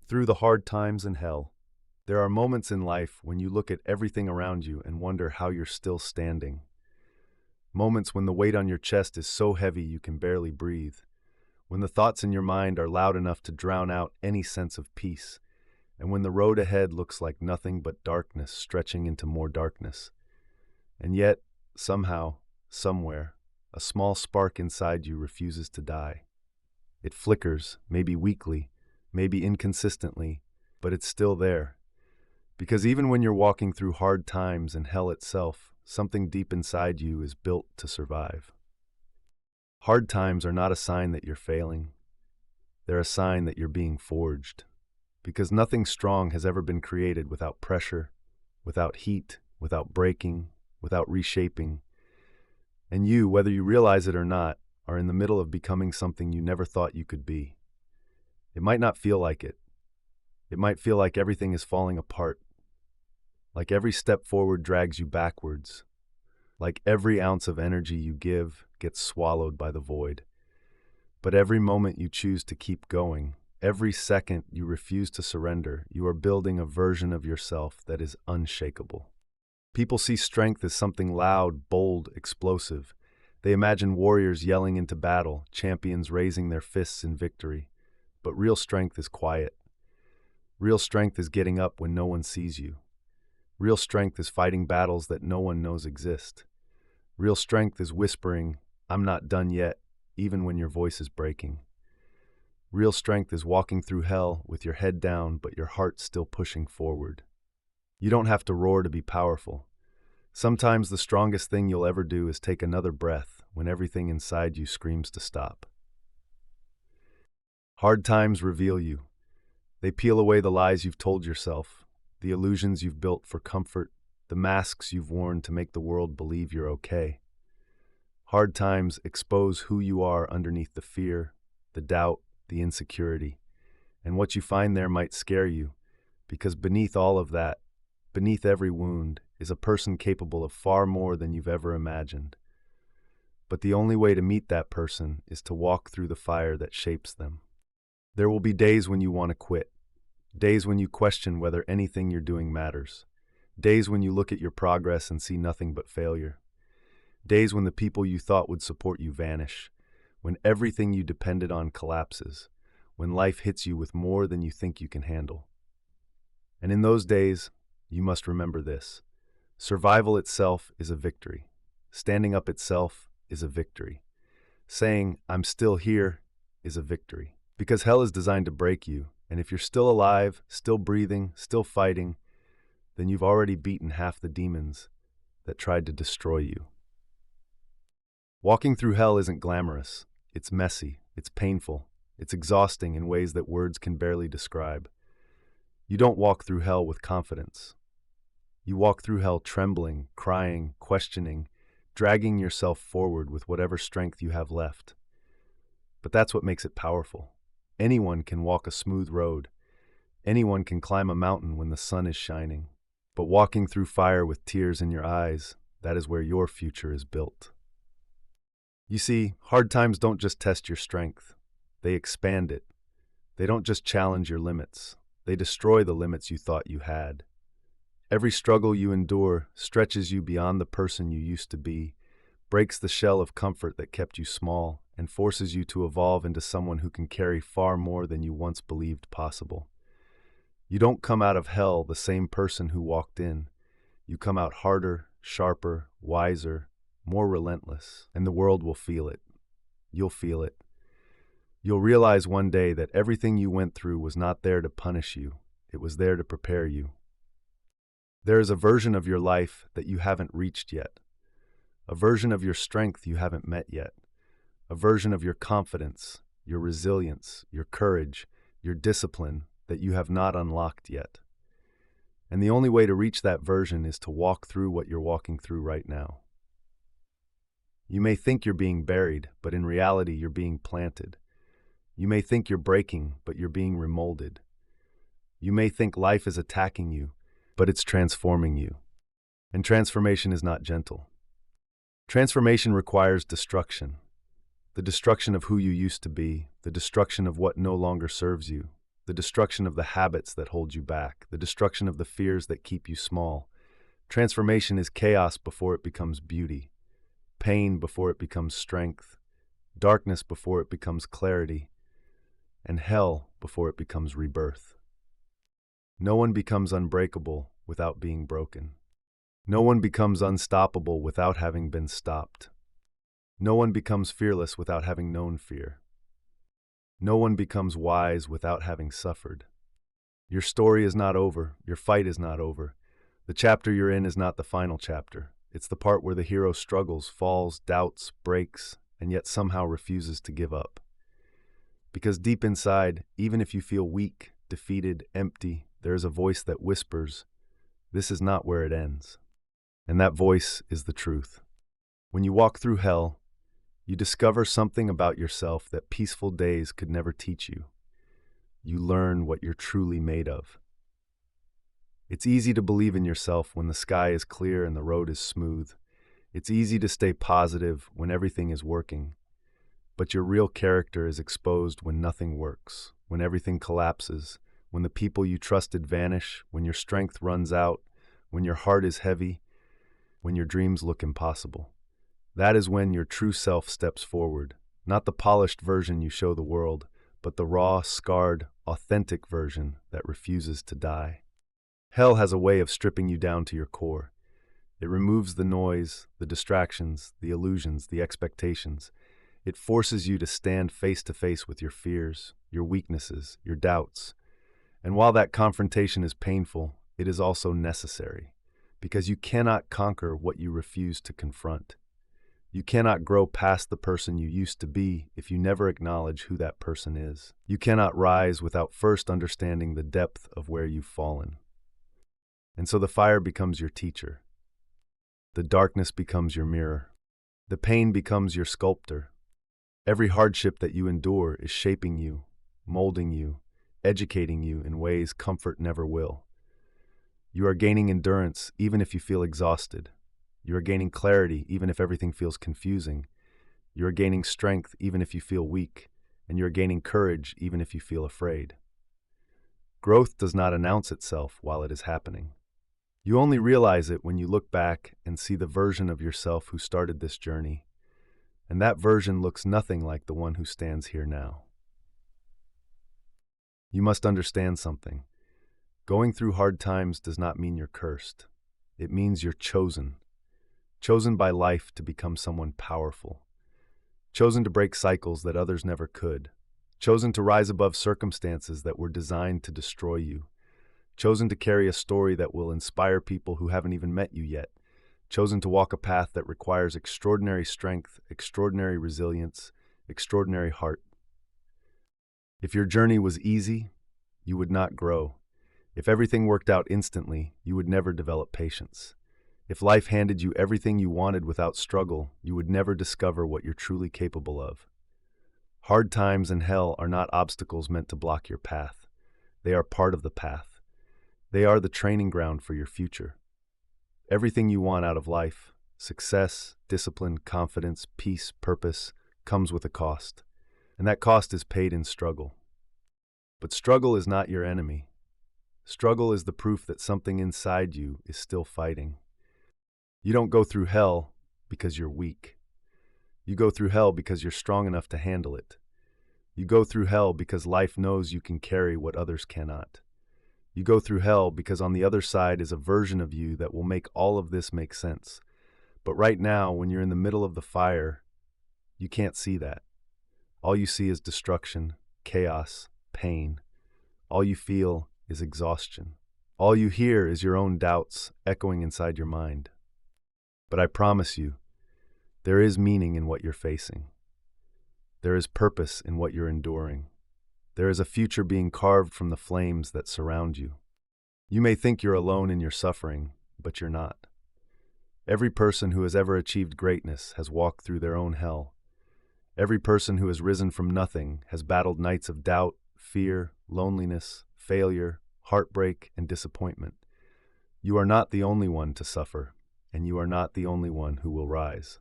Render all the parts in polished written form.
Through the hard times and hell, there are moments in life when you look at everything around you and wonder how you're still standing. Moments when the weight on your chest is so heavy you can barely breathe. When the thoughts in your mind are loud enough to drown out any sense of peace. And when the road ahead looks like nothing but darkness stretching into more darkness. And yet, somehow, somewhere, a small spark inside you refuses to die. It flickers, maybe weakly, maybe inconsistently, but it's still there. Because even when you're walking through hard times and hell itself, something deep inside you is built to survive. Hard times are not a sign that you're failing. They're a sign that you're being forged. Because nothing strong has ever been created without pressure, without heat, without breaking, without reshaping. And you, whether you realize it or not, are in the middle of becoming something you never thought you could be. It might not feel like it. It might feel like everything is falling apart. Like every step forward drags you backwards. Like every ounce of energy you give gets swallowed by the void. But every moment you choose to keep going, every second you refuse to surrender, you are building a version of yourself that is unshakable. People see strength as something loud, bold, explosive. They imagine warriors yelling into battle, champions raising their fists in victory. But real strength is quiet. Real strength is getting up when no one sees you. Real strength is fighting battles that no one knows exist. Real strength is whispering, "I'm not done yet," even when your voice is breaking. Real strength is walking through hell with your head down but your heart still pushing forward. You don't have to roar to be powerful. Sometimes the strongest thing you'll ever do is take another breath when everything inside you screams to stop. Hard times reveal you. They peel away the lies you've told yourself, the illusions you've built for comfort, the masks you've worn to make the world believe you're okay. Hard times expose who you are underneath the fear, the doubt, the insecurity. And what you find there might scare you, because beneath all of that, beneath every wound, is a person capable of far more than you've ever imagined. But the only way to meet that person is to walk through the fire that shapes them. There will be days when you want to quit, days when you question whether anything you're doing matters, days when you look at your progress and see nothing but failure, days when the people you thought would support you vanish, when everything you depended on collapses, when life hits you with more than you think you can handle. And in those days, you must remember this. Survival itself is a victory. Standing up itself is a victory. Saying, "I'm still here," is a victory. Because hell is designed to break you, and if you're still alive, still breathing, still fighting, then you've already beaten half the demons that tried to destroy you. Walking through hell isn't glamorous. It's messy, it's painful, it's exhausting in ways that words can barely describe. You don't walk through hell with confidence. You walk through hell trembling, crying, questioning, dragging yourself forward with whatever strength you have left. But that's what makes it powerful. Anyone can walk a smooth road. Anyone can climb a mountain when the sun is shining. But walking through fire with tears in your eyes, that is where your future is built. You see, hard times don't just test your strength. They expand it. They don't just challenge your limits. They destroy the limits you thought you had. Every struggle you endure stretches you beyond the person you used to be, breaks the shell of comfort that kept you small, and forces you to evolve into someone who can carry far more than you once believed possible. You don't come out of hell the same person who walked in. You come out harder, sharper, wiser, more relentless, and the world will feel it. You'll feel it. You'll realize one day that everything you went through was not there to punish you. It was there to prepare you. There is a version of your life that you haven't reached yet. A version of your strength you haven't met yet. A version of your confidence, your resilience, your courage, your discipline that you have not unlocked yet. And the only way to reach that version is to walk through what you're walking through right now. You may think you're being buried, but in reality you're being planted. You may think you're breaking, but you're being remolded. You may think life is attacking you, but it's transforming you. And transformation is not gentle. Transformation requires destruction. The destruction of who you used to be, the destruction of what no longer serves you, the destruction of the habits that hold you back, the destruction of the fears that keep you small. Transformation is chaos before it becomes beauty, pain before it becomes strength, darkness before it becomes clarity, and hell before it becomes rebirth. No one becomes unbreakable without being broken. No one becomes unstoppable without having been stopped. No one becomes fearless without having known fear. No one becomes wise without having suffered. Your story is not over. Your fight is not over. The chapter you're in is not the final chapter. It's the part where the hero struggles, falls, doubts, breaks, and yet somehow refuses to give up. Because deep inside, even if you feel weak, defeated, empty, there is a voice that whispers, "This is not where it ends." And that voice is the truth. When you walk through hell, you discover something about yourself that peaceful days could never teach you. You learn what you're truly made of. It's easy to believe in yourself when the sky is clear and the road is smooth. It's easy to stay positive when everything is working. But your real character is exposed when nothing works, when everything collapses, when the people you trusted vanish, when your strength runs out, when your heart is heavy, when your dreams look impossible. That is when your true self steps forward, not the polished version you show the world, but the raw, scarred, authentic version that refuses to die. Hell has a way of stripping you down to your core. It removes the noise, the distractions, the illusions, the expectations. It forces you to stand face to face with your fears, your weaknesses, your doubts. And while that confrontation is painful, it is also necessary, because you cannot conquer what you refuse to confront. You cannot grow past the person you used to be if you never acknowledge who that person is. You cannot rise without first understanding the depth of where you've fallen. And so the fire becomes your teacher. The darkness becomes your mirror. The pain becomes your sculptor. Every hardship that you endure is shaping you, molding you, educating you in ways comfort never will. You are gaining endurance even if you feel exhausted. You are gaining clarity even if everything feels confusing. You are gaining strength even if you feel weak, and you are gaining courage even if you feel afraid. Growth does not announce itself while it is happening. You only realize it when you look back and see the version of yourself who started this journey, and that version looks nothing like the one who stands here now. You must understand something. Going through hard times does not mean you're cursed. It means you're chosen. Chosen by life to become someone powerful. Chosen to break cycles that others never could. Chosen to rise above circumstances that were designed to destroy you. Chosen to carry a story that will inspire people who haven't even met you yet. Chosen to walk a path that requires extraordinary strength, extraordinary resilience, extraordinary heart. If your journey was easy, you would not grow. If everything worked out instantly, you would never develop patience. If life handed you everything you wanted without struggle, you would never discover what you're truly capable of. Hard times and hell are not obstacles meant to block your path. They are part of the path. They are the training ground for your future. Everything you want out of life, success, discipline, confidence, peace, purpose, comes with a cost. And that cost is paid in struggle. But struggle is not your enemy. Struggle is the proof that something inside you is still fighting. You don't go through hell because you're weak. You go through hell because you're strong enough to handle it. You go through hell because life knows you can carry what others cannot. You go through hell because on the other side is a version of you that will make all of this make sense. But right now, when you're in the middle of the fire, you can't see that. All you see is destruction, chaos, pain. All you feel is exhaustion. All you hear is your own doubts echoing inside your mind. But I promise you, there is meaning in what you're facing. There is purpose in what you're enduring. There is a future being carved from the flames that surround you. You may think you're alone in your suffering, but you're not. Every person who has ever achieved greatness has walked through their own hell. Every person who has risen from nothing has battled nights of doubt, fear, loneliness, failure, heartbreak, and disappointment. You are not the only one to suffer, and you are not the only one who will rise.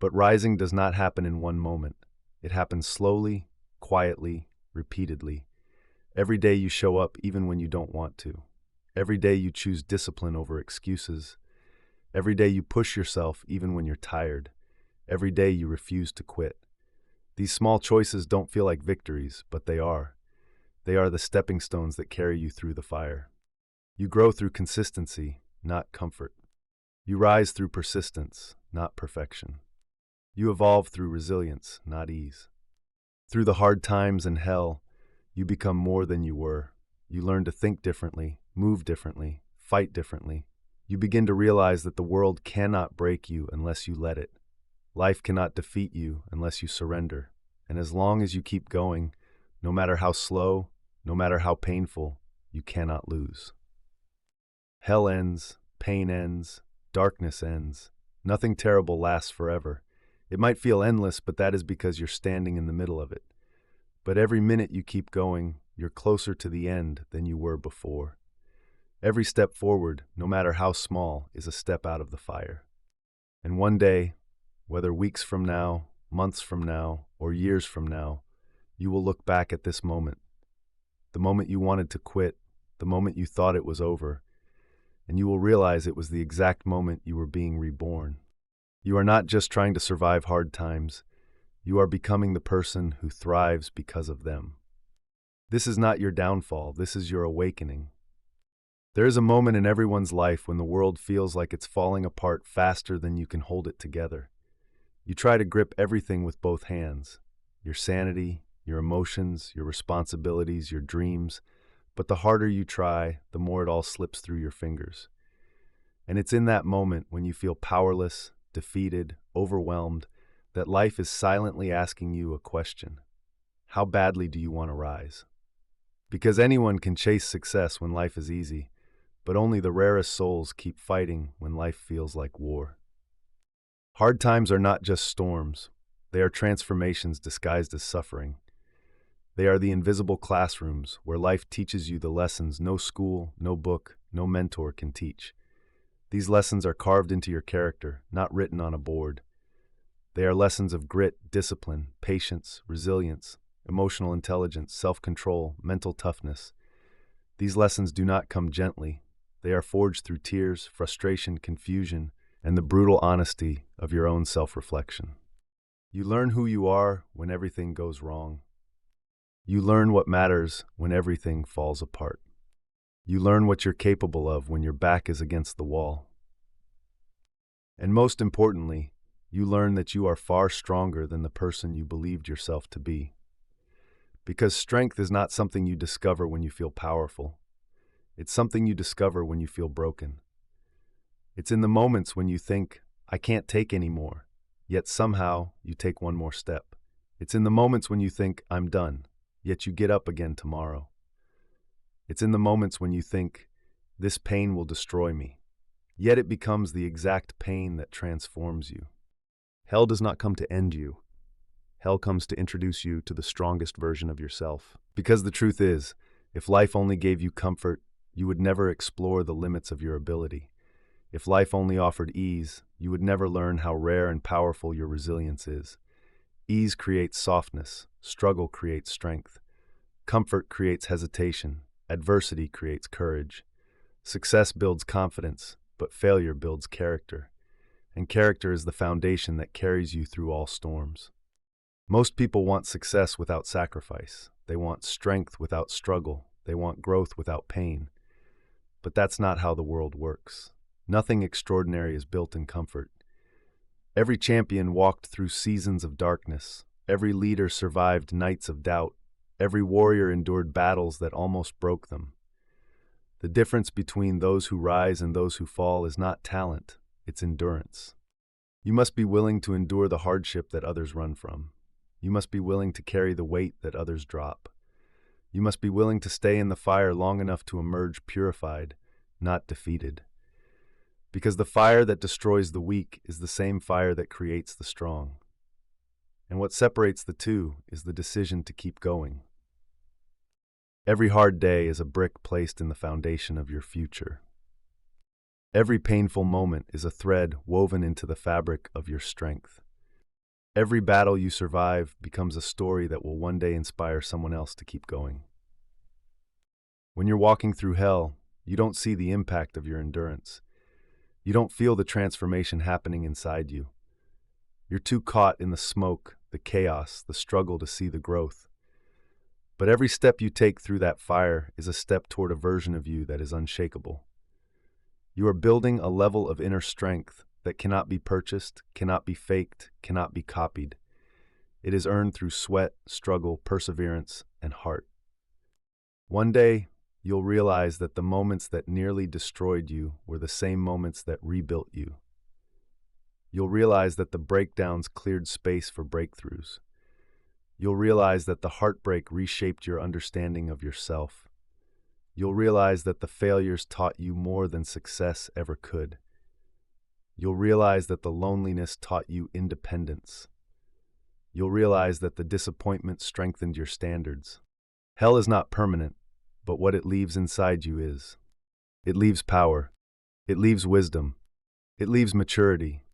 But rising does not happen in one moment. It happens slowly, quietly, repeatedly. Every day you show up even when you don't want to. Every day you choose discipline over excuses. Every day you push yourself even when you're tired. Every day you refuse to quit. These small choices don't feel like victories, but they are. They are the stepping stones that carry you through the fire. You grow through consistency, not comfort. You rise through persistence, not perfection. You evolve through resilience, not ease. Through the hard times and hell, you become more than you were. You learn to think differently, move differently, fight differently. You begin to realize that the world cannot break you unless you let it. Life cannot defeat you unless you surrender. And as long as you keep going, no matter how slow, no matter how painful, you cannot lose. Hell ends, pain ends, darkness ends. Nothing terrible lasts forever. It might feel endless, but that is because you're standing in the middle of it. But every minute you keep going, you're closer to the end than you were before. Every step forward, no matter how small, is a step out of the fire. And one day, whether weeks from now, months from now, or years from now, you will look back at this moment. The moment you wanted to quit, the moment you thought it was over, and you will realize it was the exact moment you were being reborn. You are not just trying to survive hard times, you are becoming the person who thrives because of them. This is not your downfall, this is your awakening. There is a moment in everyone's life when the world feels like it's falling apart faster than you can hold it together. You try to grip everything with both hands, your sanity, your emotions, your responsibilities, your dreams, but the harder you try, the more it all slips through your fingers. And it's in that moment when you feel powerless, defeated, overwhelmed, that life is silently asking you a question. How badly do you want to rise? Because anyone can chase success when life is easy, but only the rarest souls keep fighting when life feels like war. Hard times are not just storms. They are transformations disguised as suffering. They are the invisible classrooms where life teaches you the lessons no school, no book, no mentor can teach. These lessons are carved into your character, not written on a board. They are lessons of grit, discipline, patience, resilience, emotional intelligence, self-control, mental toughness. These lessons do not come gently. They are forged through tears, frustration, confusion, and the brutal honesty of your own self-reflection. You learn who you are when everything goes wrong. You learn what matters when everything falls apart. You learn what you're capable of when your back is against the wall. And most importantly, you learn that you are far stronger than the person you believed yourself to be. Because strength is not something you discover when you feel powerful. It's something you discover when you feel broken. It's in the moments when you think, I can't take any more, yet somehow you take one more step. It's in the moments when you think, I'm done, yet you get up again tomorrow. It's in the moments when you think, this pain will destroy me, yet it becomes the exact pain that transforms you. Hell does not come to end you. Hell comes to introduce you to the strongest version of yourself. Because the truth is, if life only gave you comfort, you would never explore the limits of your ability. If life only offered ease, you would never learn how rare and powerful your resilience is. Ease creates softness, struggle creates strength. Comfort creates hesitation, adversity creates courage. Success builds confidence, but failure builds character. And character is the foundation that carries you through all storms. Most people want success without sacrifice. They want strength without struggle. They want growth without pain. But that's not how the world works. Nothing extraordinary is built in comfort. Every champion walked through seasons of darkness. Every leader survived nights of doubt. Every warrior endured battles that almost broke them. The difference between those who rise and those who fall is not talent, it's endurance. You must be willing to endure the hardship that others run from. You must be willing to carry the weight that others drop. You must be willing to stay in the fire long enough to emerge purified, not defeated. Because the fire that destroys the weak is the same fire that creates the strong. And what separates the two is the decision to keep going. Every hard day is a brick placed in the foundation of your future. Every painful moment is a thread woven into the fabric of your strength. Every battle you survive becomes a story that will one day inspire someone else to keep going. When you're walking through hell, you don't see the impact of your endurance. You don't feel the transformation happening inside you. You're too caught in the smoke, the chaos, the struggle to see the growth. But every step you take through that fire is a step toward a version of you that is unshakable. You are building a level of inner strength that cannot be purchased, cannot be faked, cannot be copied. It is earned through sweat, struggle, perseverance, and heart. One day, you'll realize that the moments that nearly destroyed you were the same moments that rebuilt you. You'll realize that the breakdowns cleared space for breakthroughs. You'll realize that the heartbreak reshaped your understanding of yourself. You'll realize that the failures taught you more than success ever could. You'll realize that the loneliness taught you independence. You'll realize that the disappointment strengthened your standards. Hell is not permanent, but what it leaves inside you is. It leaves power. It leaves wisdom. It leaves maturity.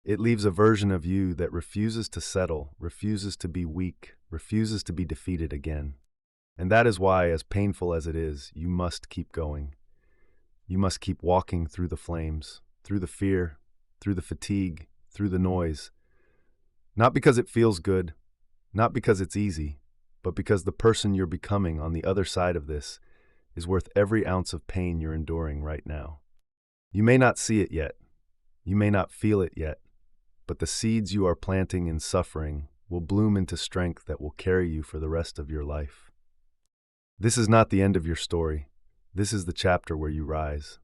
It leaves a version of you that refuses to settle, refuses to be weak, refuses to be defeated again. And that is why, as painful as it is, you must keep going. You must keep walking through the flames, through the fear, through the fatigue, through the noise. Not because it feels good, not because it's easy, but because the person you're becoming on the other side of this is worth every ounce of pain you're enduring right now. You may not see it yet. You may not feel it yet. But the seeds you are planting in suffering will bloom into strength that will carry you for the rest of your life. This is not the end of your story. This is the chapter where you rise.